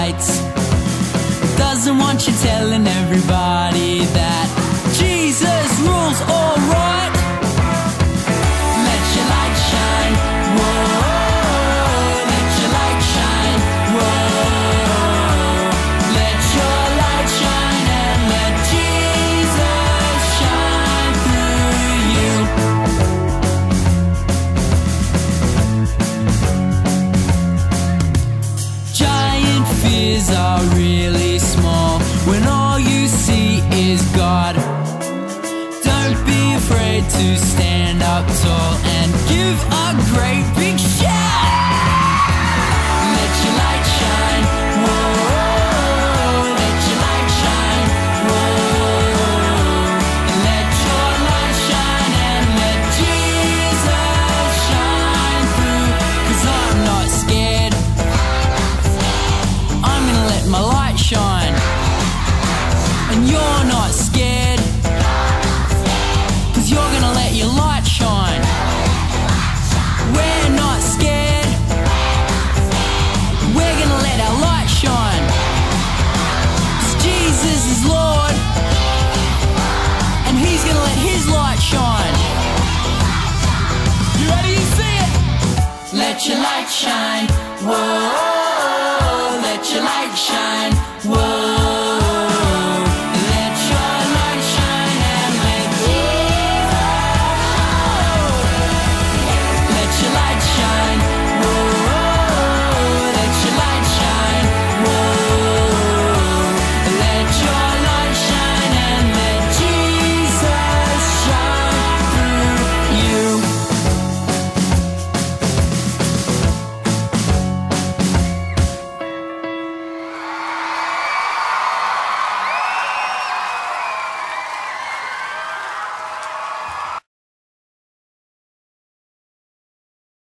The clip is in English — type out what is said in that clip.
lights. Doesn't want you telling everybody that Jesus rules, alright. Let your light shine, whoa. Let your light shine, whoa. Let your light shine and let Jesus shine through you. Giant fears are really small when all you see is God. Don't be afraid to stand up tall and give a great big shout. Let your light shine, whoa. Let your light shine, whoa. Let your light shine and let Jesus shine through. 'Cause I'm not scared, I'm gonna let my light shine.